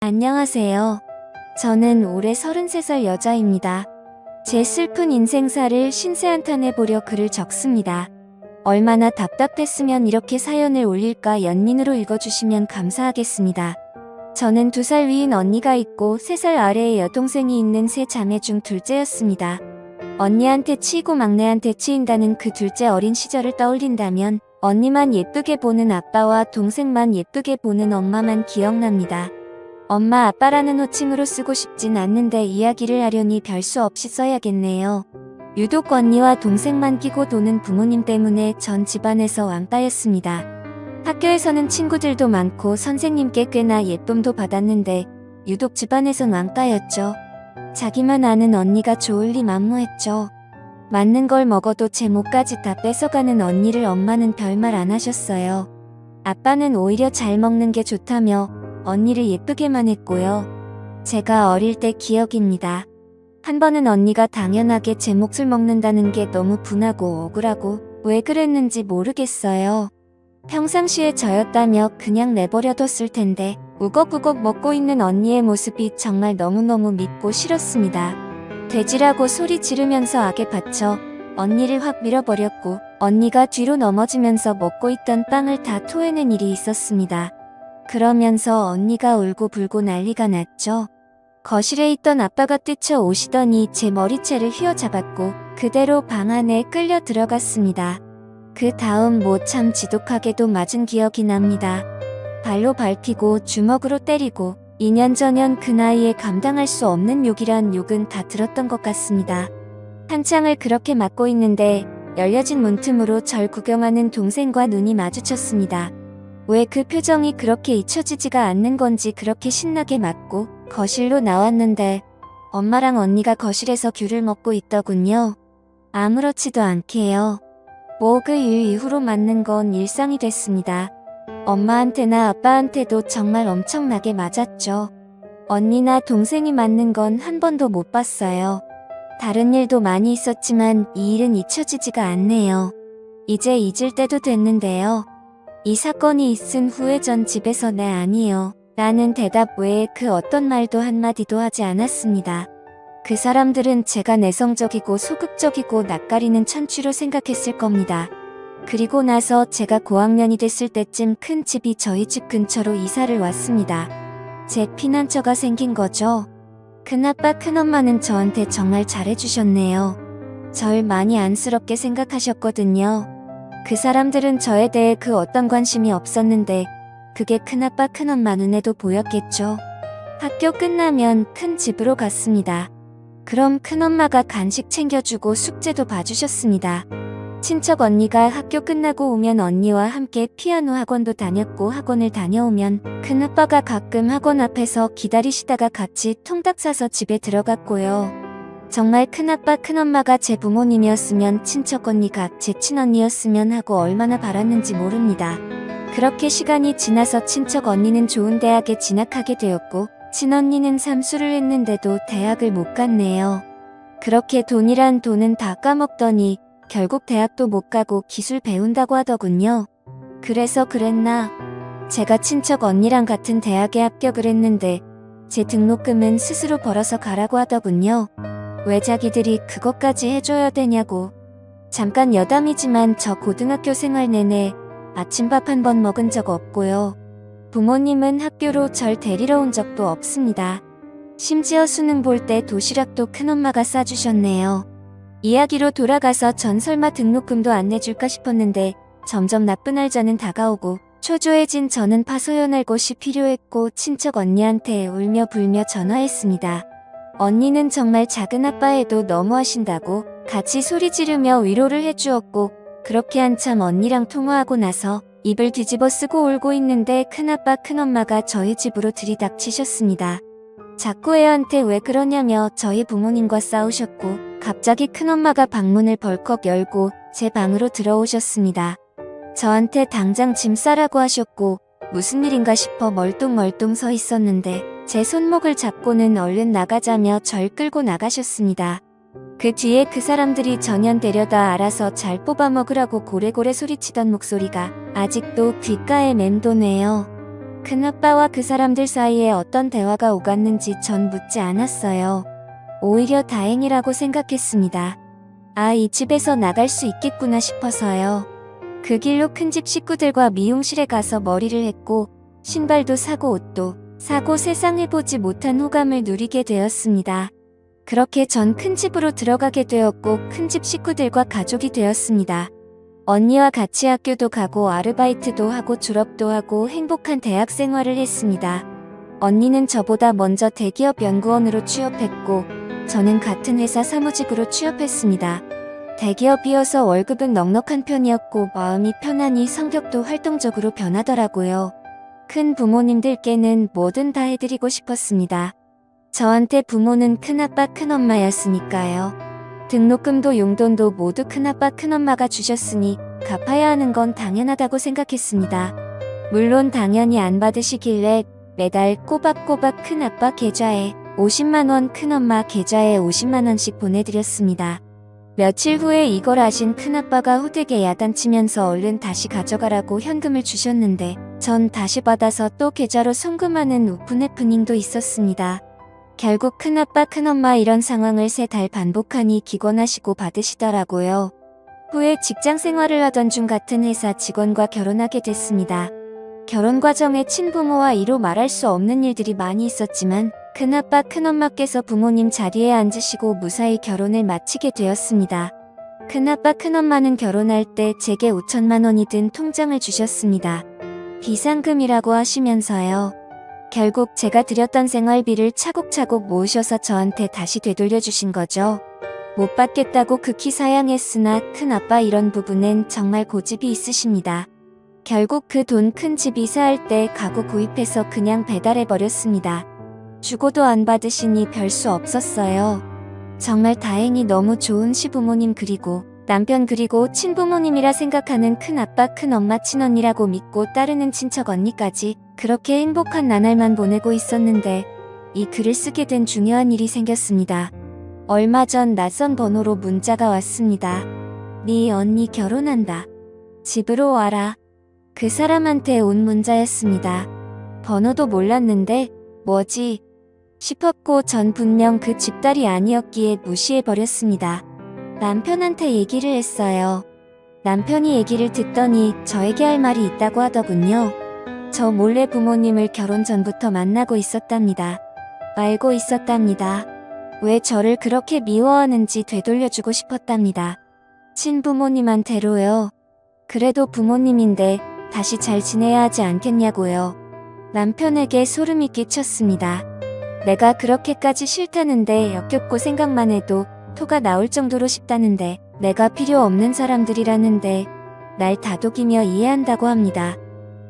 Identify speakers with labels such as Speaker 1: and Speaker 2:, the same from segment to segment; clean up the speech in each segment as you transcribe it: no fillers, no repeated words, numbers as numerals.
Speaker 1: 안녕하세요. 저는 올해 33살 여자입니다. 제 슬픈 인생사를 신세한탄해 보려 글을 적습니다. 얼마나 답답했으면 이렇게 사연을 올릴까 연민으로 읽어주시면 감사하겠습니다. 저는 2살 위인 언니가 있고 3살 아래의 여동생이 있는 세 자매 중 둘째였습니다. 언니한테 치이고 막내한테 치인다는 그 둘째 어린 시절을 떠올린다면 언니만 예쁘게 보는 아빠와 동생만 예쁘게 보는 엄마만 기억납니다. 엄마 아빠라는 호칭으로 쓰고 싶진 않는데 이야기를 하려니 별 수 없이 써야겠네요. 유독 언니와 동생만 끼고 도는 부모님 때문에 전 집안에서 왕따였습니다. 학교에서는 친구들도 많고 선생님께 꽤나 예쁨도 받았는데 유독 집안에선 왕따였죠. 자기만 아는 언니가 좋을 리 만무했죠. 맞는 걸 먹어도 제 몫까지 다 뺏어가는 언니를 엄마는 별말 안 하셨어요. 아빠는 오히려 잘 먹는 게 좋다며 언니를 예쁘게만 했고요. 제가 어릴 때 기억입니다. 한 번은 언니가 당연하게 제 몫을 먹는다는 게 너무 분하고 억울하고 왜 그랬는지 모르겠어요. 평상시에 저였다며 그냥 내버려뒀을 텐데 우걱우걱 먹고 있는 언니의 모습이 정말 너무너무 밉고 싫었습니다. 돼지라고 소리 지르면서 악에 받쳐 언니를 확 밀어버렸고 언니가 뒤로 넘어지면서 먹고 있던 빵을 다 토해낸 일이 있었습니다. 그러면서 언니가 울고불고 난리가 났죠. 거실에 있던 아빠가 뛰쳐오시더니 제 머리채를 휘어잡았고 그대로 방 안에 끌려 들어갔습니다. 그 다음 뭐 참 지독하게도 맞은 기억이 납니다. 발로 밟히고 주먹으로 때리고 2년 전엔 그 나이에 감당할 수 없는 욕이란 욕은 다 들었던 것 같습니다. 한창을 그렇게 맞고 있는데 열려진 문틈으로 절 구경하는 동생과 눈이 마주쳤습니다. 왜 그 표정이 그렇게 잊혀지지가 않는 건지 그렇게 신나게 맞고 거실로 나왔는데 엄마랑 언니가 거실에서 귤을 먹고 있더군요. 아무렇지도 않게요. 뭐 그 일 이후로 맞는 건 일상이 됐습니다. 엄마한테나 아빠한테도 정말 엄청나게 맞았죠. 언니나 동생이 맞는 건 한 번도 못 봤어요. 다른 일도 많이 있었지만 이 일은 잊혀지지가 않네요. 이제 잊을 때도 됐는데요. 이 사건이 있은 후에 전 집에서 네 아니요 라는 대답 외에 그 어떤 말도 한마디도 하지 않았습니다. 그 사람들은 제가 내성적이고 소극적이고 낯가리는 천추로 생각했을 겁니다. 그리고 나서 제가 고학년이 됐을 때쯤 큰 집이 저희 집 근처로 이사를 왔습니다. 제 피난처가 생긴 거죠. 큰아빠 큰엄마는 저한테 정말 잘해주셨네요. 절 많이 안쓰럽게 생각하셨거든요. 그 사람들은 저에 대해 그 어떤 관심이 없었는데 그게 큰아빠 큰엄마 눈에도 보였겠죠. 학교 끝나면 큰 집으로 갔습니다. 그럼 큰엄마가 간식 챙겨주고 숙제도 봐주셨습니다. 친척 언니가 학교 끝나고 오면 언니와 함께 피아노 학원도 다녔고 학원을 다녀오면 큰아빠가 가끔 학원 앞에서 기다리시다가 같이 통닭 사서 집에 들어갔고요. 정말 큰아빠 큰엄마가 제 부모님이었으면 친척 언니가 제 친언니였으면 하고 얼마나 바랐는지 모릅니다. 그렇게 시간이 지나서 친척 언니는 좋은 대학에 진학하게 되었고 친언니는 삼수를 했는데도 대학을 못 갔네요. 그렇게 돈이란 돈은 다 까먹더니 결국 대학도 못 가고 기술 배운다고 하더군요. 그래서 그랬나? 제가 친척 언니랑 같은 대학에 합격을 했는데 제 등록금은 스스로 벌어서 가라고 하더군요. 왜 자기들이 그것까지 해줘야 되냐고. 잠깐 여담이지만 저 고등학교 생활 내내 아침밥 한 번 먹은 적 없고요. 부모님은 학교로 절 데리러 온 적도 없습니다. 심지어 수능 볼 때 도시락도 큰엄마가 싸주셨네요. 이야기로 돌아가서 전 설마 등록금도 안 내줄까 싶었는데 점점 나쁜 날짜는 다가오고 초조해진 저는 파소연할 곳이 필요했고 친척 언니한테 울며 불며 전화했습니다. 언니는 정말 작은 아빠에도 너무하신다고 같이 소리 지르며 위로를 해주었고 그렇게 한참 언니랑 통화하고 나서 입을 뒤집어 쓰고 울고 있는데 큰아빠 큰엄마가 저희 집으로 들이닥치셨습니다. 자꾸 애한테 왜 그러냐며 저희 부모님과 싸우셨고 갑자기 큰엄마가 방문을 벌컥 열고 제 방으로 들어오셨습니다. 저한테 당장 짐 싸라고 하셨고 무슨 일인가 싶어 멀뚱멀뚱 서 있었는데 제 손목을 잡고는 얼른 나가자며 절 끌고 나가셨습니다. 그 뒤에 그 사람들이 전현 데려다 알아서 잘 뽑아먹으라고 고래고래 소리치던 목소리가 아직도 귓가에 맴도네요. 큰아빠와 그 사람들 사이에 어떤 대화가 오갔는지 전 묻지 않았어요. 오히려 다행이라고 생각했습니다. 아, 이 집에서 나갈 수 있겠구나 싶어서요. 그 길로 큰집 식구들과 미용실에 가서 머리를 했고 신발도 사고 옷도 사고 세상에 보지 못한 호감을 누리게 되었습니다. 그렇게 전 큰집으로 들어가게 되었고 큰집 식구들과 가족이 되었습니다. 언니와 같이 학교도 가고 아르바이트도 하고 졸업도 하고 행복한 대학 생활을 했습니다. 언니는 저보다 먼저 대기업 연구원으로 취업했고 저는 같은 회사 사무직으로 취업했습니다. 대기업이어서 월급은 넉넉한 편이었고 마음이 편하니 성격도 활동적으로 변하더라고요. 큰 부모님들께는 뭐든 다 해드리고 싶었습니다. 저한테 부모는 큰아빠 큰엄마였으니까요. 등록금도 용돈도 모두 큰아빠 큰엄마가 주셨으니 갚아야 하는 건 당연하다고 생각했습니다. 물론 당연히 안 받으시길래 매달 꼬박꼬박 큰아빠 계좌에 50만원, 큰엄마 계좌에 50만원씩 보내드렸습니다. 며칠 후에 이걸 아신 큰아빠가 호되게 야단치면서 얼른 다시 가져가라고 현금을 주셨는데 전 다시 받아서 또 계좌로 송금하는 오픈 해프닝도 있었습니다. 결국 큰아빠 큰엄마 이런 상황을 3달 반복하니 기권하시고 받으시더라고요. 후에 직장 생활을 하던 중 같은 회사 직원과 결혼하게 됐습니다. 결혼 과정에 친부모와 이로 말할 수 없는 일들이 많이 있었지만 큰아빠 큰엄마께서 부모님 자리에 앉으시고 무사히 결혼을 마치게 되었습니다. 큰아빠 큰엄마는 결혼할 때 제게 5천만 원이 든 통장을 주셨습니다. 비상금이라고 하시면서요. 결국 제가 드렸던 생활비를 차곡차곡 모으셔서 저한테 다시 되돌려 주신 거죠. 못 받겠다고 극히 사양했으나 큰아빠 이런 부분엔 정말 고집이 있으십니다. 결국 그 돈 큰 집 이사할 때 가구 구입해서 그냥 배달해버렸습니다. 주고도 안 받으시니 별 수 없었어요. 정말 다행히 너무 좋은 시부모님 그리고 남편 그리고 친부모님이라 생각하는 큰아빠 큰엄마 친언니라고 믿고 따르는 친척 언니까지 그렇게 행복한 나날만 보내고 있었는데 이 글을 쓰게 된 중요한 일이 생겼습니다. 얼마 전 낯선 번호로 문자가 왔습니다. 네 언니 결혼한다. 집으로 와라. 그 사람한테 온 문자였습니다. 번호도 몰랐는데 뭐지? 싶었고 전 분명 그 집딸이 아니었기에 무시해버렸습니다. 남편한테 얘기를 했어요. 남편이 얘기를 듣더니 저에게 할 말이 있다고 하더군요. 저 몰래 부모님을 결혼 전부터 만나고 있었답니다. 알고 있었답니다. 왜 저를 그렇게 미워하는지 되돌려주고 싶었답니다. 친부모님한테로요. 그래도 부모님인데 다시 잘 지내야 하지 않겠냐고요. 남편에게 소름이 끼쳤습니다. 내가 그렇게까지 싫다는데 역겹고 생각만 해도 토가 나올 정도로 싶다는데 내가 필요 없는 사람들이라는데 날 다독이며 이해한다고 합니다.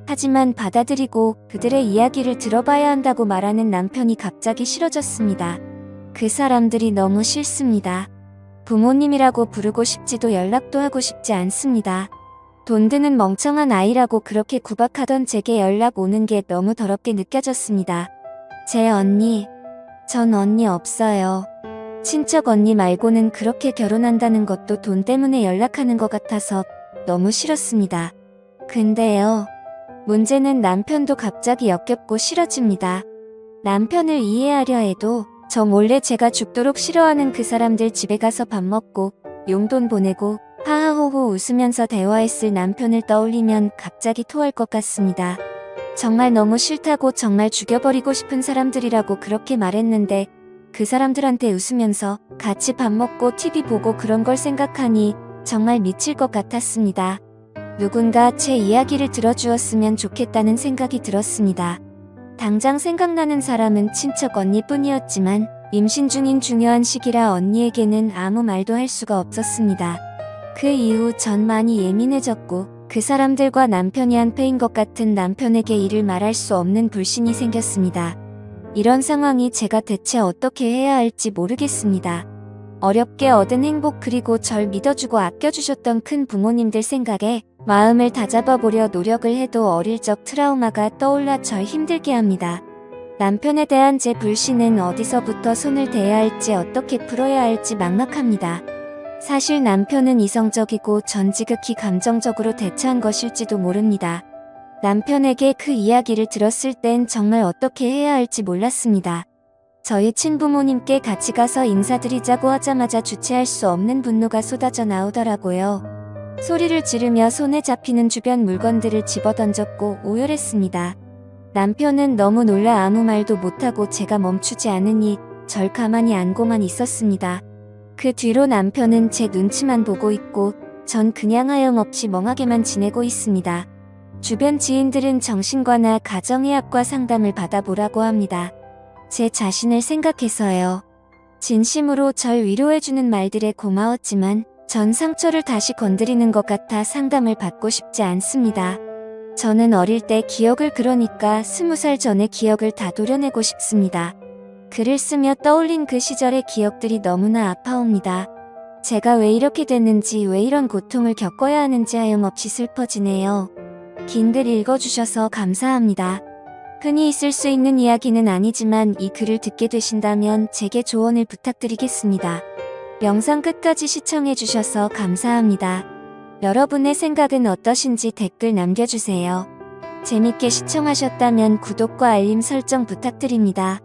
Speaker 1: 하지만 받아들이고 그들의 이야기를 들어봐야 한다고 말하는 남편이 갑자기 싫어졌습니다. 그 사람들이 너무 싫습니다. 부모님이라고 부르고 싶지도 연락도 하고 싶지 않습니다. 돈 드는 멍청한 아이라고 그렇게 구박하던 제게 연락 오는 게 너무 더럽게 느껴졌습니다. 제 언니, 전 언니 없어요. 친척 언니 말고는 그렇게 결혼한다는 것도 돈 때문에 연락하는 것 같아서 너무 싫었습니다. 근데요. 문제는 남편도 갑자기 역겹고 싫어집니다. 남편을 이해하려 해도 저 몰래 제가 죽도록 싫어하는 그 사람들 집에 가서 밥 먹고 용돈 보내고 하하호호 웃으면서 대화했을 남편을 떠올리면 갑자기 토할 것 같습니다. 정말 너무 싫다고 정말 죽여버리고 싶은 사람들이라고 그렇게 말했는데 그 사람들한테 웃으면서 같이 밥 먹고 TV 보고 그런 걸 생각하니 정말 미칠 것 같았습니다. 누군가 제 이야기를 들어주었으면 좋겠다는 생각이 들었습니다. 당장 생각나는 사람은 친척 언니뿐이었지만 임신 중인 중요한 시기라 언니에게는 아무 말도 할 수가 없었습니다. 그 이후 전 많이 예민해졌고 그 사람들과 남편이 한패인 것 같은 남편에게 이를 말할 수 없는 불신이 생겼습니다. 이런 상황이 제가 대체 어떻게 해야 할지 모르겠습니다. 어렵게 얻은 행복 그리고 절 믿어주고 아껴주셨던 큰 부모님들 생각에 마음을 다잡아보려 노력을 해도 어릴 적 트라우마가 떠올라 절 힘들게 합니다. 남편에 대한 제 불신은 어디서부터 손을 대야 할지 어떻게 풀어야 할지 막막합니다. 사실 남편은 이성적이고 전 지극히 감정적으로 대처한 것일지도 모릅니다. 남편에게 그 이야기를 들었을 땐 정말 어떻게 해야 할지 몰랐습니다. 저희 친부모님께 같이 가서 인사드리자고 하자마자 주체할 수 없는 분노가 쏟아져 나오더라고요. 소리를 지르며 손에 잡히는 주변 물건들을 집어던졌고 오열했습니다. 남편은 너무 놀라 아무 말도 못하고 제가 멈추지 않으니 절 가만히 안고만 있었습니다. 그 뒤로 남편은 제 눈치만 보고 있고 전 그냥 하염없이 멍하게만 지내고 있습니다. 주변 지인들은 정신과나 가정의학과 상담을 받아보라고 합니다. 제 자신을 생각해서요. 진심으로 절 위로해주는 말들에 고마웠지만 전 상처를 다시 건드리는 것 같아 상담을 받고 싶지 않습니다. 저는 어릴 때 기억을 그러니까 20살 전의 기억을 다 도려내고 싶습니다. 글을 쓰며 떠올린 그 시절의 기억들이 너무나 아파옵니다. 제가 왜 이렇게 됐는지 왜 이런 고통을 겪어야 하는지 하염없이 슬퍼지네요. 긴 글 읽어주셔서 감사합니다. 흔히 있을 수 있는 이야기는 아니지만 이 글을 듣게 되신다면 제게 조언을 부탁드리겠습니다. 영상 끝까지 시청해주셔서 감사합니다. 여러분의 생각은 어떠신지 댓글 남겨주세요. 재밌게 시청하셨다면 구독과 알림 설정 부탁드립니다.